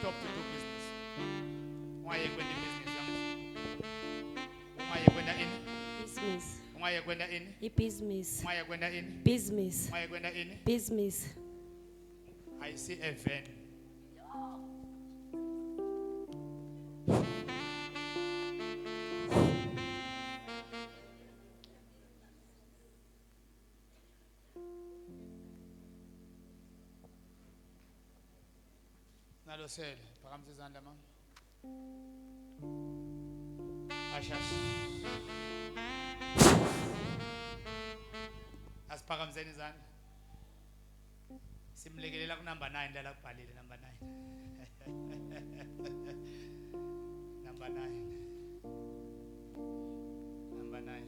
stop to do business. Why you going to business? Why you going in? Business. Why you going in? Business. Why you going in? Business. Why you going in? Business. I see a van. Nalo sele, phakamisa izandla mama. Ashash. Asiphakamiseni izandla. Simlekelela ku number 9 la kubhalile number 9. Number 9. Number 9.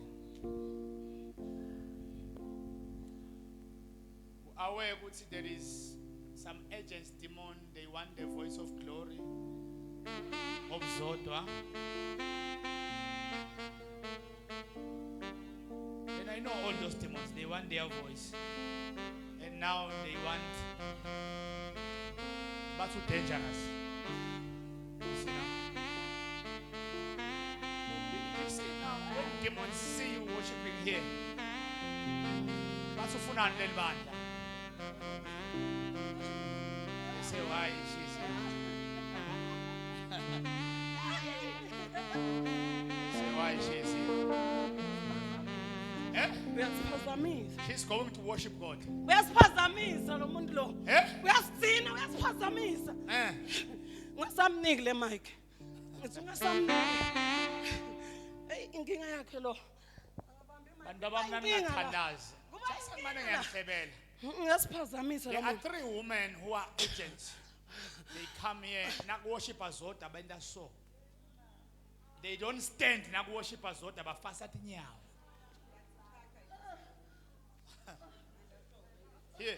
Aware ukuthi there is some agents demon, they want the voice of glory of Zodwa. And I know all those demons, they want their voice. And now they want, but too dangerous. You see now? You see now, when demons see you worshiping here, but too fun and bandla. They say, why she's here? Say, why she's here? Eh? She's going to worship God. Uyasiphazamisa lo muntu lo. Eh? Uyasitsina, uyasiphazamisa. Ngasamnikile Mike. Ngasamnikile. Hey, inkinga yakhe lo. Bantu abamnani ngathandazi. Sasemane ngiyahlebela. Uyasiphazamisa There lo are muntu. 3 women who are agents. They come here nak worship azodwa benda so. They don't stand nak worship azodwa bafasa tinyawo. Here.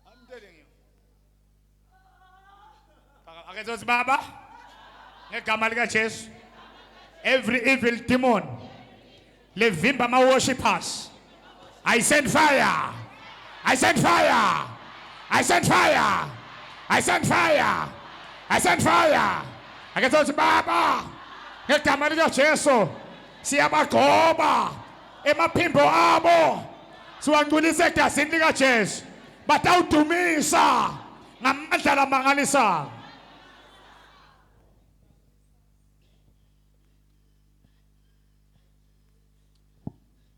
I'm telling you. Akazos baba. Ngegama lika Jesu. Every evil demon levimba ma worshippers. I send fire. I send fire. I send fire. I send fire. I send fire. Akazos baba. Ngegama lika Jesu. Siyabagoba emaphimbo abo siwangculise egazini lika Jesu batawudumisa ngamandla lamangalisayo.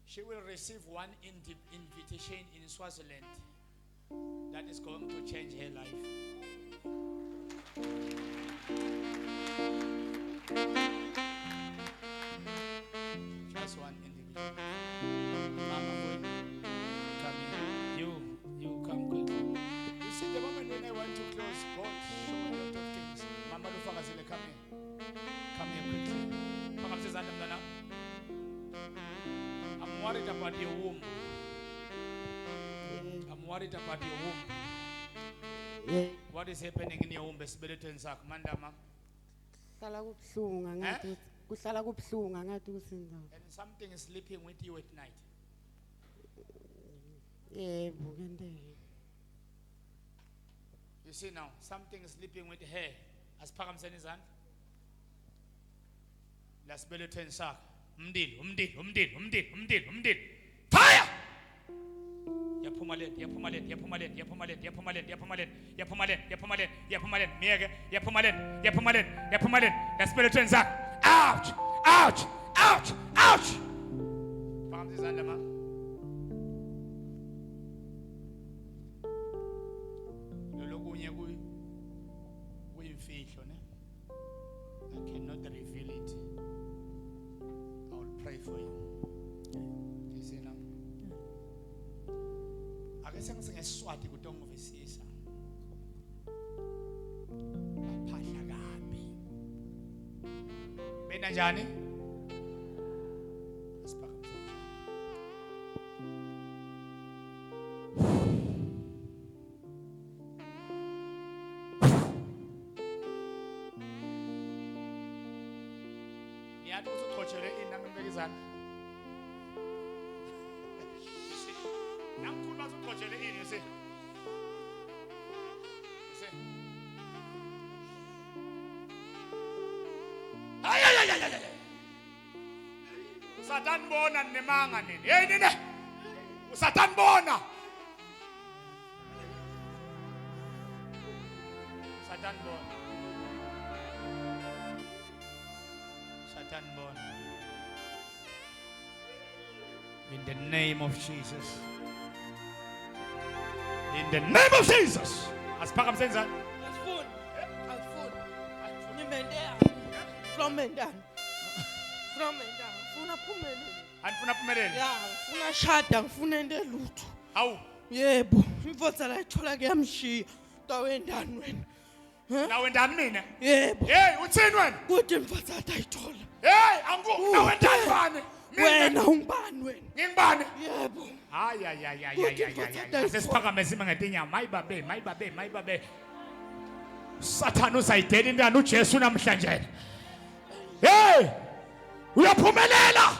She will receive one invitation in Swaziland that is going to change her life. Just one individual. Mama boy, come here. You come quickly. You see, the moment when I want to close, God show a lot of things. Mama Lufakazile, come here. Come here quickly. I'm worried about your womb. I'm worried about your womb. What is happening in your womb? Esibelethweni mandama. Kuhlala kubuhlungu ngathi kuhlala kubuhlungu ngathi kusinda. And something is sleeping with you at night. Yebo kenteke. You see now, something is sleeping with her. Asiphakamiseni izandla. Lasibelethweni sakhe. Umdili. Fire! Yaphumalet. Miyeke, yaphumalet. Lasibelethweni sakhe. Ouch! Phakamisa izandla ma. Lolokunye kuyimfihlo ne. I cannot reveal it. I will pray for you. You see now? Ake sengisingesiswati kutongivisisa. Aphahla kabi. Bena njani? Niyathi usuxhotshele inami mbekizana. Namkhulu basuxhotshele Usatanibona nemanga nini? Hey nini? Usatanibona. Usatanibona. Usatanibona. In the name of Jesus. In the name of Jesus. Asiphakamse njani? Asifuni. Ngimendea. From Endana. Ngifuna phumelele. Anifuna phumelele? Ya, ngifuna shada, ngifuna ende lutho. Hawu. Yebo, imfotha la ithola kuyamshiya. Tawendani wena. Nawendani mina? Yebo. Hey, uthini wena? Kuthi imfotha ayithola. Hey, nawendani bani? Wena ungibani wena? Ngingibani? Yebo. Hayi. Asesiphakame sima ngetinyama. Mayibabe. Sathana usayidela intando uJesu namhlanje. Hey! Uyaphumelela.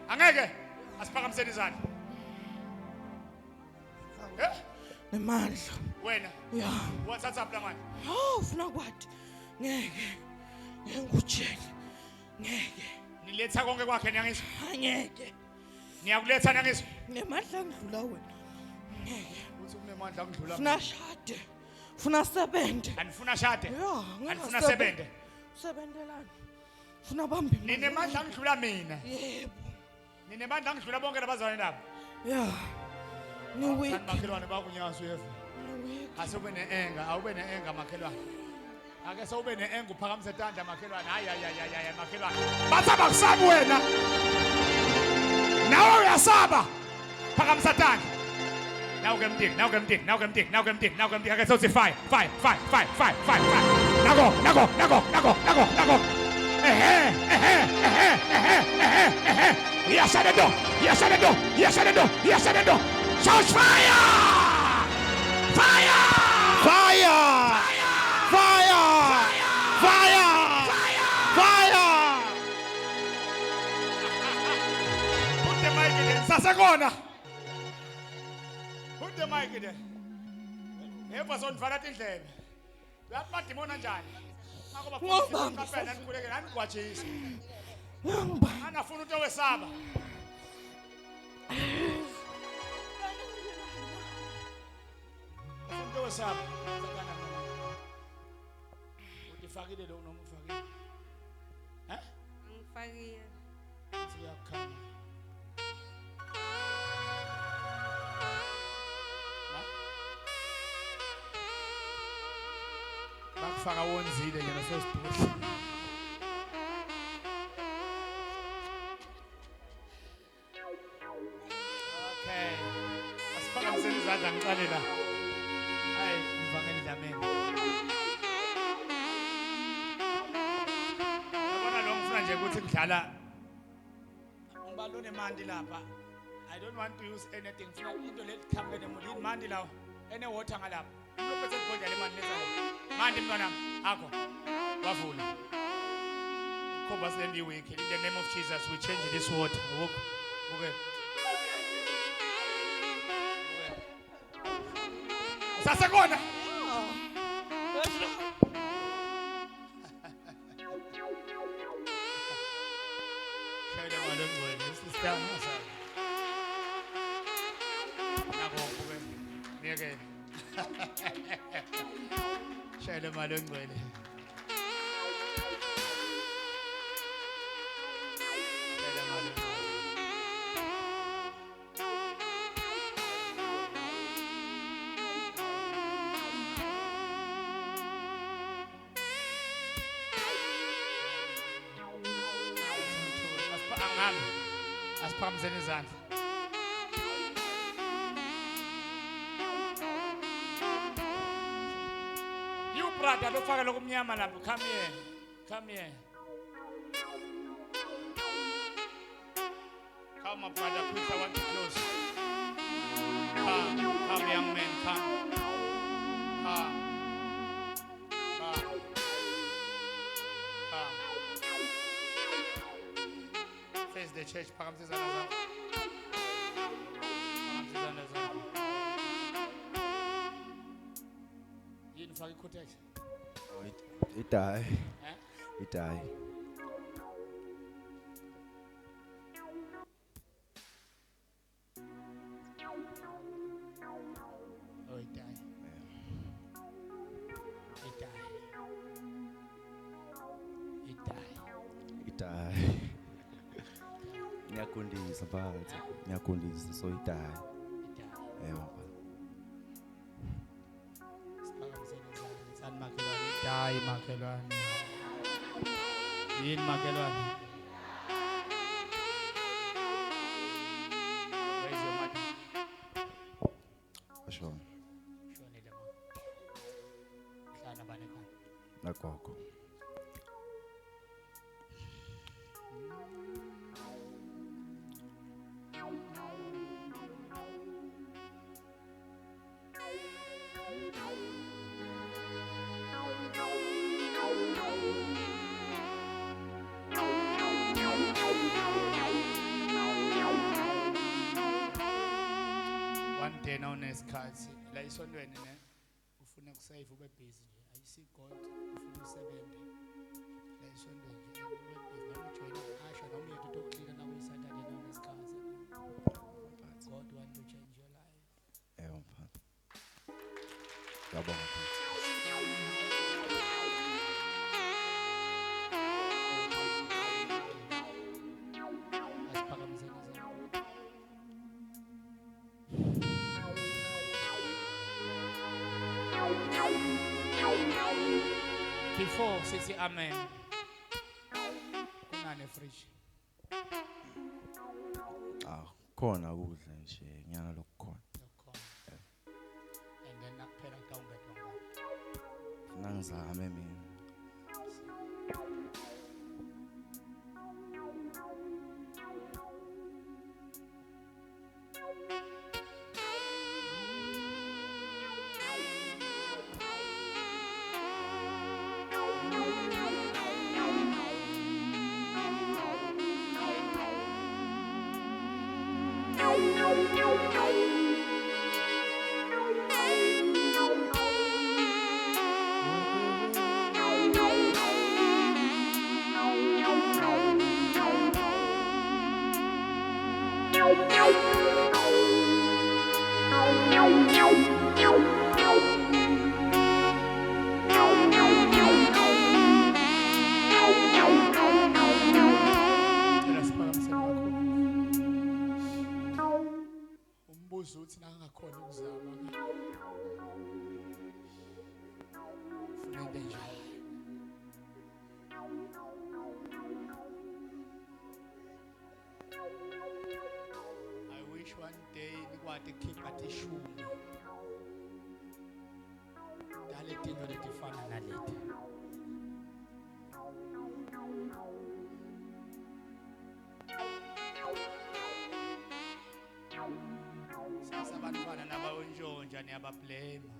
Angeke asiphakamiseni izandla. Nemandla. Wena. Ya. Wathatha phela manje. Ufuna kwathi? Ngeke. Ngeke ngikutshele. Ngeke. Niletha konke kwakhe nyangiso. Angeke. Niyakuletha nyangiso. Nemandla ngidlula wena. Ngeke. Uthi kunemandla ngidlula. Ufuna shade. Ufuna sebende. Anifuna shade. Ya, Anifuna sebende. Sebendelana. Ufuna bambi. Ninemandla ngidlula mina. Yebo. Ninemandla ngidlula bonke labazalwane nabo. Ya. Ni weak. Makhelwane bakunyaso yeva. Ni weak. Asube neenga, awube neenga makhelwane. Ake sawube neenga uphakamise tandla makhelwane. Hayi makhelwane. Bathaba kusabi wena. Nawe uyasaba. Phakamisa tandla. Now get mdik. Ake sothi fire. Nago. Yes, I do. Shout fire! Put the mic in there. Sasakona. Put the mic in there. Eva sonifala tindlebe. Uyathi madimoni kanjani? Ngobamba. Kaphela nikhuleke nani kwatshisa. Ngibamba. Anafuna into wesaba. Into wesaba. Udifakile lo noma ufakile? Ngifakile. Siyakhanya. Bakufaka wonzile yena sesibhuku. Okay. Asiphakamiseni izandla ngiqale la. Hayi, ngivangeli dlameni. Yabona lo ngifuna nje ukuthi ngidlala ngibalone mandi lapha. I don't want to use anything. Ngifuna into lekhambene nemuli mandi lawo. Ene water ngalapha. Umlophethe ibhodlela le mandi lesa. Mandi mntwana akho. Wavula. Khomba send you week. In the name of Jesus we change this water. Okay. Sasakona. Shayela malongcwele. Sister Musa. Nako kube. Ngeke. Shayela malongcwele. Shayela malongcwele. Asiphakamiseni izandla. You brother lofaka lokumnyama lapho, come here. Come my brother, please, I want to close. Come young man, come. Face the church, phakamisa izandla zakho. Phakamisa izandla zakho. Yini ufaka i-cortex? It die. Eh? It die. itayi ngiyakundisa mfowethu ngiyakundisa so itayi yebo Sani makhelwane idayi makhelwane yini makhelwane Where's your mother? ashona Shonile ma Hlana bane ekhaya nagogo One day now nesikhathi la isondweni ne ufuna kusave ube busy nje ayisi God ufuna usebenze la isondweni nje ube busy noma ujoin asha noma uye to clean na uyisaturday now nesikhathi God want to change your life yebo mfowethu ngiyabonga mfowethu asiphakamiseni izandla Before sithi amen kunane fridge khona ukudla nje ngiyana lokukhona yokhona and then nakuphela kutawungedwa ngayo nangizame mina Cela siphakamiseni kakhulu umbuzo uthi nangakhona ukuzama ufuna into enjalo I wish one day nikwati khipha tishumi tale tinto letifana naleti sasa abantwana nabawonjonja niyabablame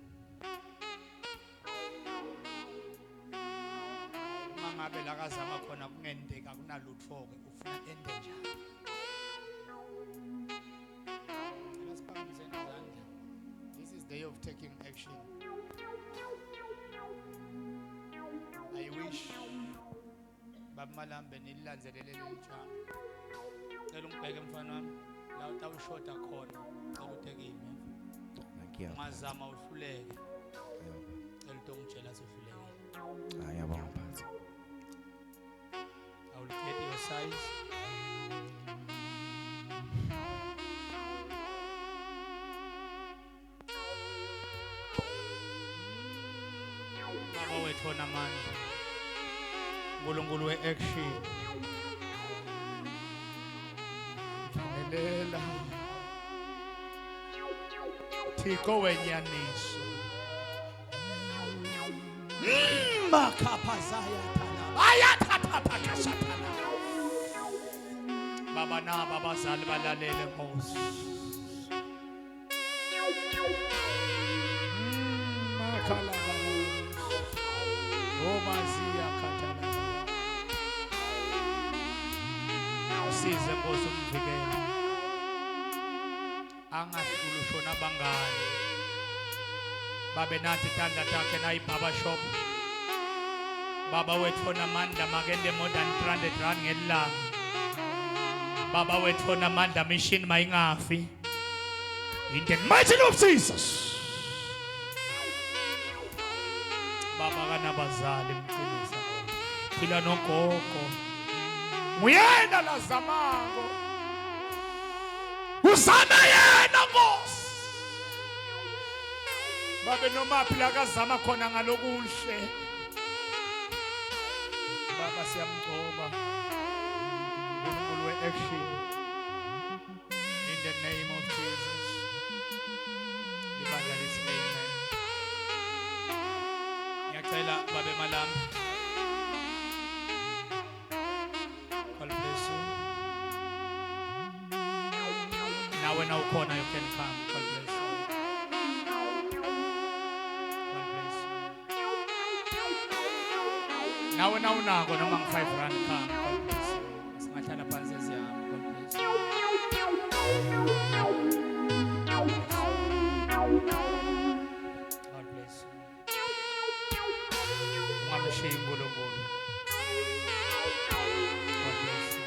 uma ngabe lakazama khona kungendeka kunalutho-ke ufuna ende njani Cela siphakamiseni izandla. This is day of taking action I wish Baba Malambe nililanzelele leli jama cela ungibheke mfana wami la utawushoda khona cela uteke ime ungazama uhluleke cela utongitshela sohlulekile ngiyabonga mfowethu I will get your size Baba wethu onamandla uNkulunkulu we-action Phumelela Thixo wenyaniso Makaphazaya thala ayathathapakashathana Baba naba abazali balalele Nkosi Makhala Omazia katala Usize Nkosi umvikele angahlulu shona bangani babe nathi tandla takhe nayibhaba shop baba wethu onamandla makende more than 300 rand ngelanga baba wethu onamandla mission mayingafi in the mighty name of Jesus baba kanabazali mqinisa phila nogogo uyena lazamako usana yena Nkosi babe noma phila kazama khona ngalokuhle baba siyamgcoba uNkulunkulu we-action in the name of Jesus libandla lithi amen ngiyacela babe malami God bless you nawe na ukhona you can come God bless you God bless you nawe na unako noma ngi-5 rand come God bless you singahlala phansi siyami God bless you God bless you ungamshiyi uNkulunkulu God bless you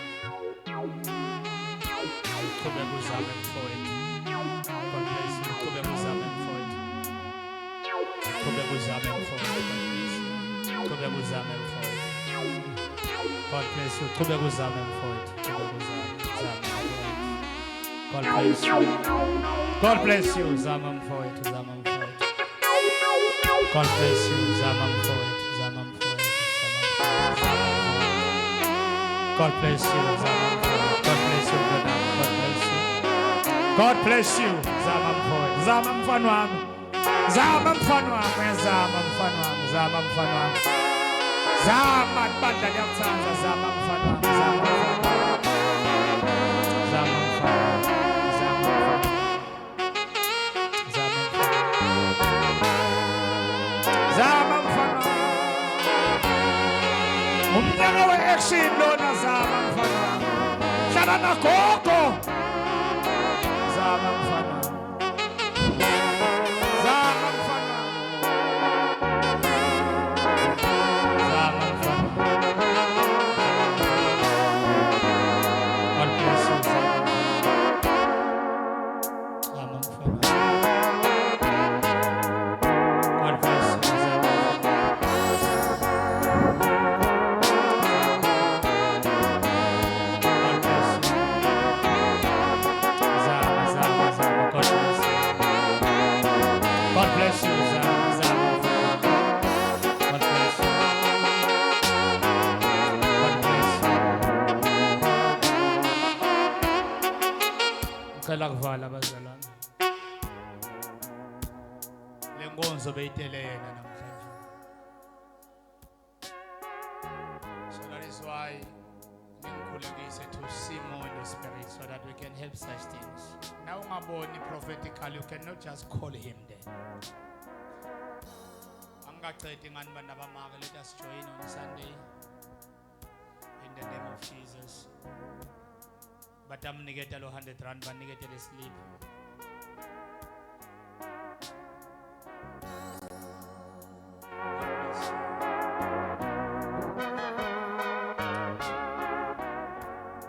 qhubeka uzame mfowethu God bless you qhubeka uzame mfowethu qhubeka uzame mfowethu qhubeka uzame mfowethu God bless you qhubeka uzame mfowethu qhubeka uzame God bless you God bless you zama mfowethu zama mfowethu God bless you zama mfowethu zama mfowethu God bless you zama mfowethu God bless you brother God bless you God bless you zama mfowethu zama mfana wami zama mfana wami zama mfana wami zama mfana wami zama bandla liyakuthanda zama mfana wami zama zama mfana zama zama mfana umnyaka we-action lona zama mfana hlala nagogo zama mfana zama mfana zama mfana God bless you zama mfana God bless you zama God bless you zama zama zama God bless you God bless you zama zama God bless you God bless you ngicela kuvala bazalwane le nkonzo beyitele yena namhlanje so that is why ngikhulekise to see more in the spirit so that we can help such things now ungaboni prophetically you cannot just call him there angacedi ngani bantu abamake let us join on Sunday in the name of Jesus but amniketa lo 100 rand baniketele sleep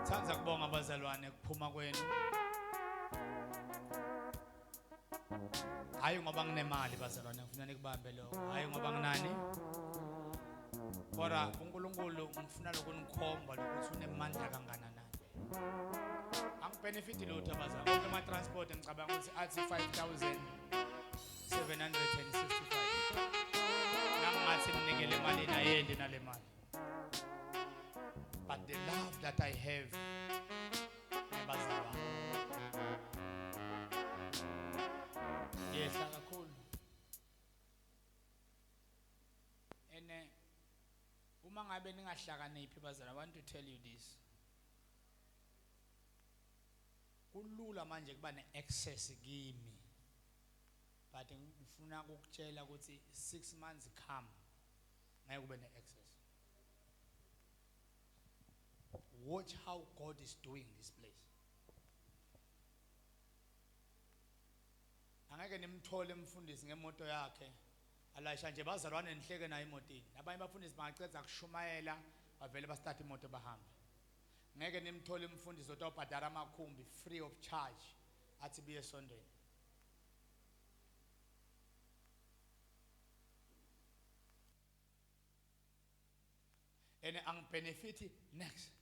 Thanza kubonga abazalwane kuphuma kwenu hayi ngoba nginemali bazalwane ngifuna nikubambe lokho hayi ngoba nginani kodwa uNkulunkulu ngifuna lokunikhomba lokuthi unemandla kangakanani angibenefit lutho abazalwane konke ama transport ngicabanga ukuthi athi 5765 nangathi nginikele imali nayendi nale mali but the love that I have nebazalwane yehla kakhulu ene uma ngabe ningahlakaniphi bazalwane I want to tell you this kulula manje kuba ne-access kimi but ngifuna ukukutshela ukuthi 6 months come ngeke kube ne-access watch how God is doing this place angeke nimthole umfundisi ngemoto yakhe alayisha nje bazalwane nihleke nayo emotini abanye bafundisi bangaceda kushumayela bavele bastart imoto bahambe ngeke nimthole umfundisi otobhadara amakhumbi free of charge athi biye esondweni and benefit next.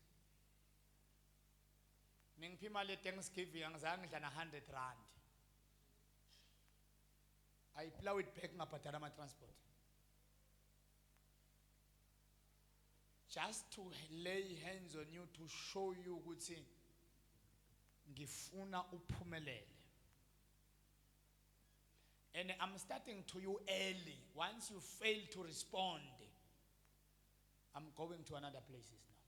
Ningiphi imali Thanksgiving angizange ngidla na 100 rand. I plow it back ngabhadala ama transport. Just to lay hands on you to show you ukuthi ngifuna uphumelele. And I'm starting to you early. Once you fail to respond, I'm going to another places now.